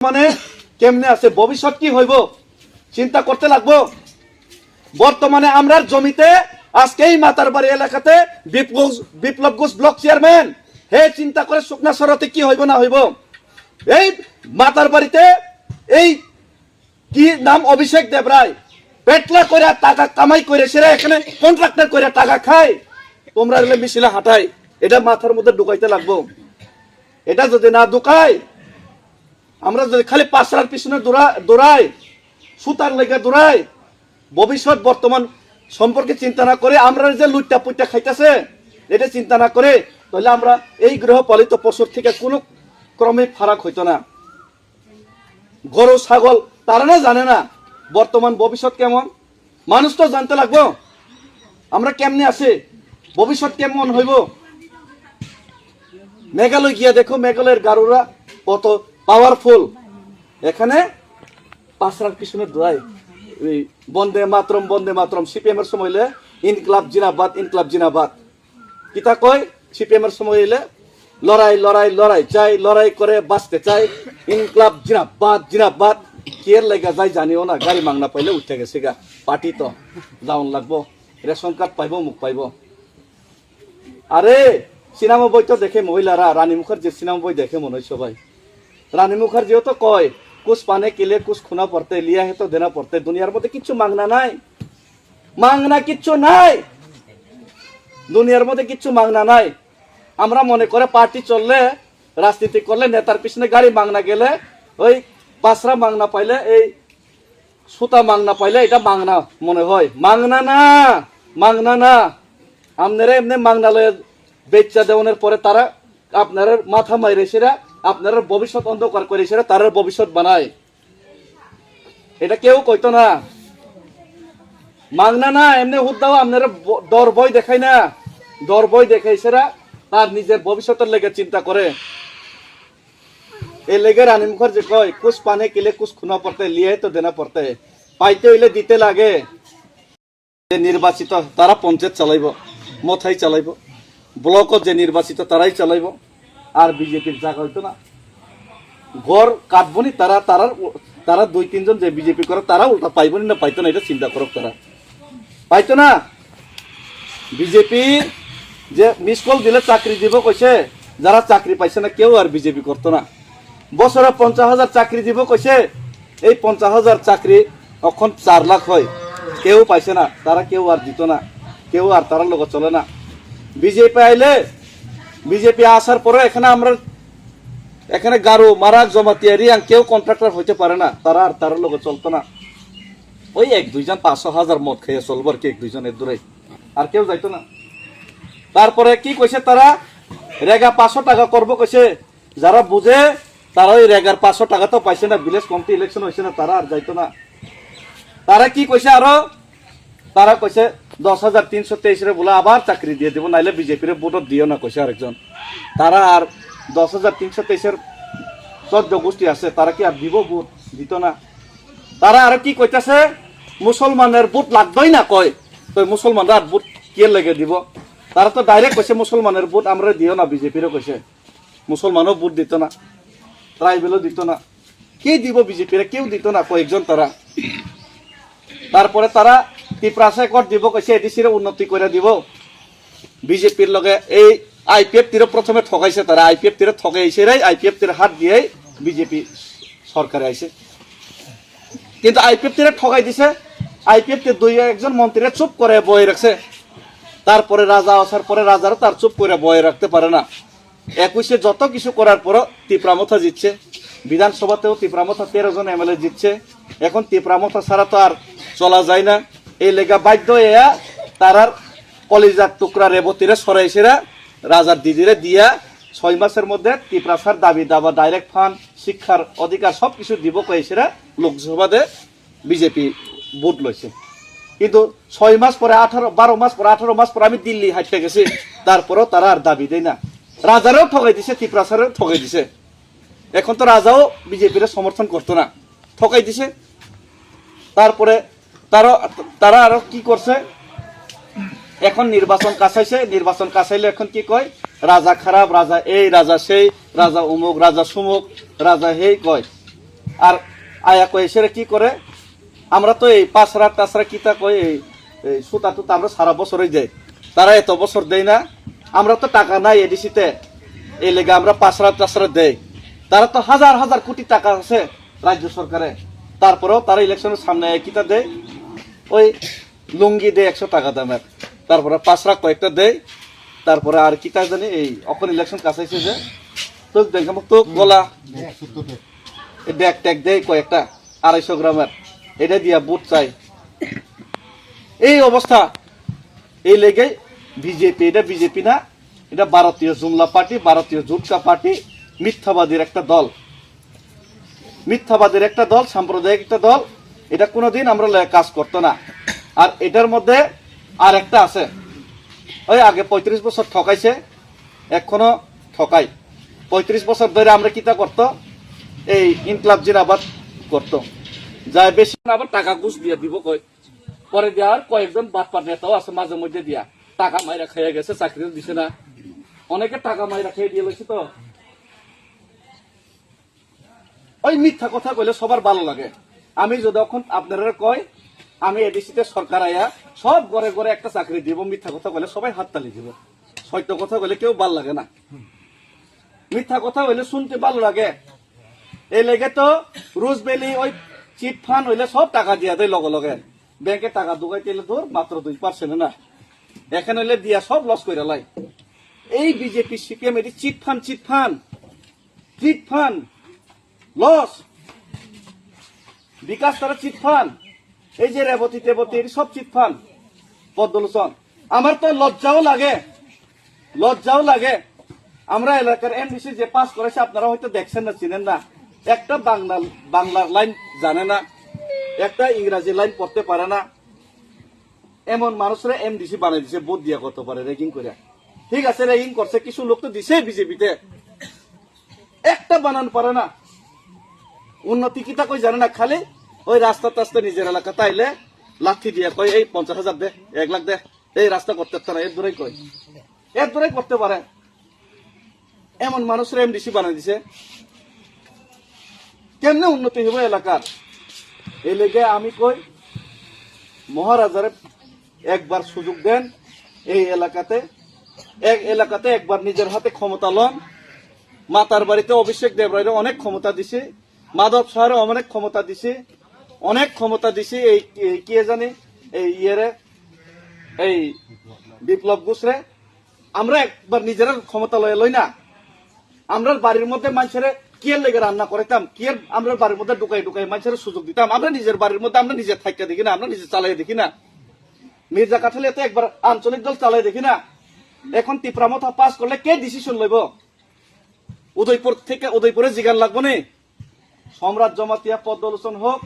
মানে কেমনে আছে ভবিষ্যৎ কি হইব চিন্তা করতে লাগবো। বর্তমানে আমরা জমিতে আজকেই মাতারবাড়ি এলাকাতে বিপ্লব ঘোষ ব্লক চেয়ারম্যান হে চিন্তা করে শুকনা সরতে কি হইব না হইব। এই মাতারবাড়িতে এই কি নাম অভিষেক দেবরায় পেটলা করে টাকা কামাই করে সেরা এখানে কন্ট্রাক্টর করে টাকা খায়, তোমরা মিছিলে হাঁটাই। এটা মাথার মধ্যে ঢুকাইতে লাগবো। এটা যদি না ঢুকাই, আমরা যদি খালি পাশরার পিছনে দৌড়াই, সুতার লেগে দৌড়াই, ভবিষ্যৎ বর্তমান সম্পর্কে চিন্তা না করে আমরা যে লুটটা পুইটা খাইতেছে এটা চিন্তা না করে, তাহলে আমরা এই গৃহপালিত পশুর থেকে কোনো ক্রমে ফারাক হইতো না। গরু ছাগল তারা না জানে না বর্তমান ভবিষ্যৎ কেমন, মানুষ তো জানতে লাগবো আমরা কেমনে আছি, ভবিষ্যৎ কেমন হইব। মেঘালয় গিয়া দেখো, মেঘালয়ের গারুরা কত পাওয়ারফুল। এখানে পাঁচরার পিছনে দৌড়ায় বন্দে মাতরম সিপিএম এর সময় হইলে ইনকলাব জিনাবাদ কিতা কয়, সিপিএম এর সময় হইলে লড়াই চাই, লড়াই করে বাঁচতে চাই, ইনকলাব জিনাবাদ কেয়ার লেগা যাই জানিও না, গাড়ি মাংনা পাইলে উঠে গেছে গা, পার্টি তো যাওন লাগবো, রেশন কার্ড পাইব, মুখ পাইব। আরে সিনেমা বই তো দেখে মহিলারা, রানী মুখার্জির সিনেমা বই দেখে মনে হয় সবাই। রানী মুখার্জিও তো কয় কুছ পানে কেলে কুছ খুনা পড়তে, লিয়া হে তো দেনা পড়তে। দুনিয়ার মধ্যে কিচ্ছু মাংনা নাই, মাংনা কিচ্ছু নাই, দুনিয়ার মধ্যে কিচ্ছু মাংনা নাই। আমরা মনে করে পার্টি চললে, রাজনীতি করলে, নেতার পিছনে গাড়ি মাংনা গেলে, ওই পাঁচরা মাংনা পাইলে, এই সুতা মাংনা পাইলে এটা মাংনা মনে হয়। মাংনা না আপনারা এমনি মাংনা লয়ে বেচা দেওয়ানোর পরে তারা আপনার মাথা মাইরে সেরা আপনার ভবিষ্যৎ অন্ধকার করে সেরা তার ভবিষ্যৎ বানায়। এটা কেউ কইতো না, মাংনা না এমনি হুদ দাও আপনারা ডর ভয় দেখায় না, ডর ভয় দেখাই সেরা তার নিজের ভবিষ্যতের লেগে চিন্তা করে। এই লেগে রানী মুখার্জি কয় কুছ পানে কেলে কুছ খুনা পড়তে, লিয়ে তো দেনা পড়তে, পাইতে হইলে দিতে লাগে। নির্বাচিত তারা পঞ্চায়েত চালাইব, মথাই চালাইব, ব্লকত যে নির্বাচিত তারাই চালাইব, আর বিজেপির জায়গা হইতো না। গড় কাটবনি তারা দুই তিনজন যে বিজেপি করে তারা উল্টা পাইবনি না পাইতো না, এটা চিন্তা করক, তারা পাইতো না। বিজেপি যে মিস কল দিলে চাকরি দিব কইছে, যারা চাকরি পাইছে না কেউ আর বিজেপি করতো না। বছরে 50,000 চাকরি দিব কইছে, এই 50,000 চাকরি এখন 4 লাখ হয়, কেউ পাইছে না, তারা কেউ আর দিত না, কেউ আর তার লোক চলে না। বিজেপি আইলে, বিজেপি আসার পরে এখানে গারো মারা জমাতিয়ারি কেউ কন্ট্রাক্টর হইতে পারে না, তারা আর তার লোক চলতো না। ওই 1-2 জন 500,000 মদ খেয়ে চলবো আর কি, 1-2 জন এর দূরে, আর কেউ যাইতো না। তারপরে কি কইছে, তারা রেগা 500 টাকা করবো কইছে, যারা বুঝে তারা ওই রেগার 500 টাকা তো পাইছে না, ভিলেজ কমিটি ইলেকশন হয়েছে না, তারা আর যাইতো না। তারা কি কইছে আরো, তারা কইছে 10,323 বলে আবার চাকরি দিয়ে দিব, নাইলে বিজেপির ভোট দিও না কইছে আরেকজন। তারা আর 10,323 14 গোষ্ঠী আছে, তারা কি আর দিব ভোট, দিত না। তারা আর কি কইতাছে, মুসলমানের ভোট লাগবেই না কয়, তো মুসলমানরা আর ভোট কে লেগে দিব। তারা তো ডাইরেক্ট কইছে মুসলমানের ভোট আমরা দিও না, বিজেপিরও কইছে মুসলমানও ভোট দিত না, ট্রাইবেলও দিত না, কে দিব বিজেপিরা, কেউ দিত না, কয়েকজন তারা। তারপরে তারা ত্রিপুরা কর দিব কইছে, এডিসির উন্নতি করে দিব। বিজেপির লগে এই আইপিএফ তীরে প্রথমে ঠকাইছে, তারা আইপিএফ তীরে ঠকাইছে, আইপিএফ তীরে হাত দিয়ে বিজেপি সরকারে আইছে। কিন্তু আইপিএফ তীরে ঠকাই দিছে, আইপিএফ তীর 2-1 মন্ত্রীরা চুপ করে বয়ে রাখছে। তারপরে রাজা আসার পরে রাজারও তার চুপ করে বয়ে রাখতে পারে না। 21-এ যত কিছু করার পরও ত্রিপুরামথা জিতছে, বিধানসভাতেও ত্রিপুরামথা 13 জন এমএলএ জিতছে। এখন ত্রিপুরামথা ছাড়া তো আর চলা যায় না, এই লেগা বাধ্য এয়া তারার কলিজার টুকরা রেবতীরে সরাইছেরা রাজার দিদিরে দিয়া 6 মাসের মধ্যে ত্রিপুরাসার দাবি দাবা, ডাইরেক্ট ফান্ড, শিক্ষার অধিকার সবকিছু দিব কইছেরা। লোকসভাতে বিজেপি ভোট লইছে, কিন্তু 6 মাস পরে 12 মাস পরে 18 মাস পরে আমি দিল্লি হাঁটতে গেছি, তারপরেও তারা আর দাবি দেয় না। রাজারও ঠকাই দিছে, ত্রিপুরাসারও ঠকাই দিছে। এখন তো বিজেপির সমর্থন করতো না, ঠকাই দিছে। তারপরে তারা আরো কি করছে, এখন নির্বাচন কাছাইছে, নির্বাচন কাছাইলে এখন কি কয়, রাজা খারাপ, রাজা এই, রাজা সেই, রাজা উমুক, রাজা সুমুক, রাজা হেই কয়। আর আয়া কয় এসে কি করে, আমরা তো এই পাঁচরা টাছরা কিতা কয় এই সুতা টুতা আমরা সারা বছরই যাই, তারা এত বছর দেয় না। আমরা তো টাকা নাই এডিসিতে, এই লেগে আমরা পাঁচরা টাছরা দেই। তারা তো হাজার হাজার কোটি টাকা আছে রাজ্য সরকারে, তারপরেও তারা ইলেকশনের সামনে কিতা দেয়, ওই লুঙ্গি দেয় 100 টাকা দামের, তারপরে পাঁচরা কয়েকটা দেয়, তারপরে আর কিতা জানি এই অখন ইলেকশন কাছাইছে যে তো দেখলাম তো গলা ব্যাগ ট্যাগ দেয় কয়েকটা 250 গ্রামের, এটা দিয়া বুট চাই। এই অবস্থা, এই লেগে বিজেপি, এটা বিজেপি না, এটা ভারতীয় জুমলা পার্টি, ভারতীয় জুটকা পার্টি, মিথ্যাবাদীর একটা দল, মিথ্যাবাদীর একটা দল, সাম্প্রদায়িক একটা দল। এটা কোনোদিন আমরা কাজ করতো না। আর এটার মধ্যে আর একটা আছে, ওই আগে 35 বছর ঠকাইছে, এখনো ঠকাই। 35 বছর ধরে আমরা কিতা করতো, এই ইনকলাব জিন্দাবাদ করতো, যায় বেশি আবার টাকা ঘুষ দিয়ে দিব কই, পরে দেওয়ার কয়েকজন বাটপার নেতাও আছে মাঝে মধ্যে দিয়া টাকা মাইরা খেয়ে গেছে, চাকরিও দিছে না, অনেকে টাকা মাইরা খেয়ে দিয়ে লইছে। তো ওই মিথ্যা কথা কইলে সবার ভালো লাগে। আমি যদি এখন আপনারা কয় আমি এডিসিতে সরকার আয়া সব ঘরে ঘরে একটা চাকরি দিব, মিথ্যা কথা কইলে সবাই হাততালি দিব। সত্য কথা কইলে কেউ ভাল লাগে না, মিথ্যা কথা হইলে শুনতে ভালো লাগে। এই লেগে তো রুজবেলি ওই চিট ফান্ড হইলে সব টাকা দিয়া দেয় লগে লগে, ব্যাংকে টাকা ঢুকাইতে তোর মাত্র 2% না, এখানে হইলে দিয়া সব লস করে লাই। এই বিজেপি সিপিএম এটি chit fund, chit fund, chit fund loss, বিকাশ তারা চিট ফান্ড, এই যে রেবতী টেবতী সব চিট ফান্ড, পদ্মলোচন। আমার তো লজ্জাও লাগে, লজ্জাও লাগে। আমরা এলাকার এমডিসি যে পাস করেছে আপনারা হয়তো দেখছেন না, চিনেন না, একটা বাংলার লাইন জানে না, একটা ইংরাজি লাইন পড়তে পারে না, এমন মানুষরা এমডিসি বানাই দিছে ভোট দিয়া করতে পারে রেগিং করে। ঠিক আছে, রেগিং করছে, কিছু লোক তো দিছে বিজেপিতে, একটা বানানো পারে না, উন্নতি কিতা কই জানে না, খালি ওই রাস্তা টাস্তা নিজের এলাকা তাইলে লাঠি দিয়ে কয় এই 50,000 দে, 1 লাখ দে, এই রাস্তা করতে পারে না, এর দূরেই কয়, এর দূরেই করতে পারে। এমন মানুষরা এমডিসি বানাই দিছে, কেমনে উন্নতি হবে এলাকার? এই লেগে আমি কই মহারাজার একবার সুযোগ দেন, এই এলাকাতে একবার নিজের হাতে ক্ষমতা লন। মাতার বাড়িতে অভিষেক দেবরায়ের অনেক ক্ষমতা দিছে, মাধব শহরে অনেক ক্ষমতা দিছে, অনেক ক্ষমতা দিছে। এই কি জানি এই ইয়েরে এই বিপ্লব ঘোষরে আমরা একবার নিজের ক্ষমতা লই না, আমরা বাড়ির মধ্যে মানুষের কিয়ের লেগে রান্না করাইতাম, কিয়ের আমরা বাড়ির মধ্যে ঢুকাই মানুষের সুযোগ দিতাম। আমরা নিজের বাড়ির মধ্যে আমরা নিজে থাকতে দেখি না, আমরা নিজে চালাই দেখি না। মির্জা কাঠালে তো একবার আঞ্চলিক দল চালাই দেখি না। এখন তিপ্রামথা পাস করলে কে ডিসিশন লইব? উদয়পুর থেকে উদয়পুরে জিগান লাগবো নি? সম্রাট জমাতিয়া পদ্মলোচন হোক,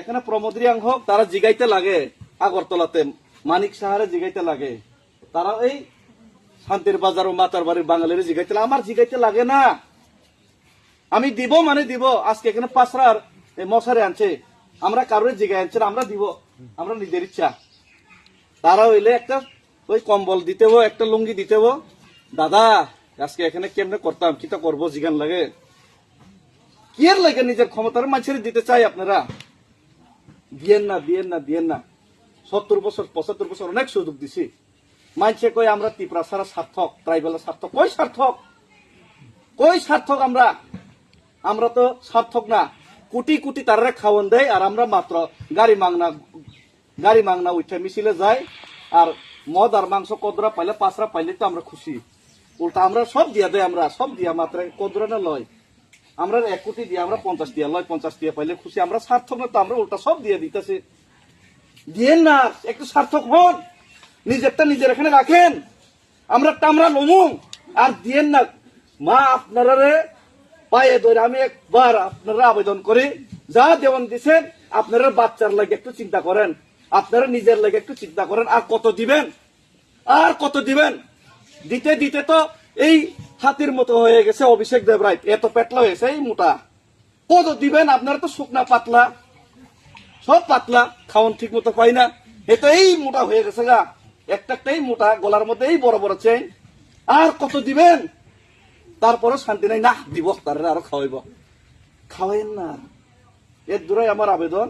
এখানে প্রমোদ রিয়াং হোক, তারা জিগাইতে লাগে আগরতলাতে, মানিক সাহারে জিগাইতে লাগে, তারা এই শান্তির বাজার ও মাতার বাড়ির বাঙালির জিগাইতে, আমার জিগাইতে লাগে না। আমি দিব মানে দিব। আজকে এখানে পাঁচরার মশারে আনছে, আমরা কারোর জিগাই আনছে, আমরা দিব, আমরা নিজের ইচ্ছা। তারা হইলে একটা ওই কম্বল দিতেও, একটা লুঙ্গি দিতেও, দাদা আজকে এখানে কেমনে করতাম, কিতা করবো জিগান লাগে, কি এর লাগে নিজের ক্ষমতার মানুষের দিতে চাই আপনারা? দিয়েন না, দিয়েন না, দিয়েন না। 70 বছর 75 বছর অনেক সুযোগ দিছি। মানছে কই আমরা ত্রিপুরা সারা সার্থক, ট্রাইবেলের সার্থক, কই সার্থক, কই সার্থক? আমরা তো সার্থক না। কোটি কোটি তারা খাওয়ান দেয়, আর আমরা মাত্র গাড়ি মাংনা উঠে মিছিলে যাই, আর মদ আর মাংস কদরা পাইলে পাঁচরা পাইলে তো আমরা খুশি। উল্টা আমরা সব দিয়া দেয়, আমরা সব দিয়া মাত্র কদরা না লয়, আমরা 1 কোটি দিয়ে আমরা 50 দিয়া লয়, 50 দিয়া পাইলে খুশি। আমরা সার্থক না তো, আমরা উল্টা সব দিয়ে দিতেছি। দিয়েন না, একটু সার্থক হন, নিজেরটা নিজের এখানে রাখেন, আমরা লমু। আর দিয়েন না, মা আপনারা পায়ে ধরে আমি একবার আপনারা আবেদন করি, যা দেওয়ান দিচ্ছেন আপনারা বাচ্চার লাগে একটু চিন্তা করেন, আপনারা নিজের লাগে একটু চিন্তা করেন। আর কত দিবেন, আর কত দিবেন? দিতে দিতে তো এই হাতির মতো হয়ে গেছে অভিষেক দেবরায়, এত পেটলা হয়েছে এই মোটা। কত দিবেন? আপনারা তো শুকনা পাতলা, সব পাতলা, খাওয়ান ঠিক মতো পাই না, এটা এই মোটা হয়ে গেছে গা, একটাই মোটা, গলার মধ্যে এই বড় বড় চেইন। আর কত দিবেন? তারপরে শান্তি নাই, না দিব তারা আরো খাওয়াইব। খাওয়াইন না, এর দূরে আমার আবেদন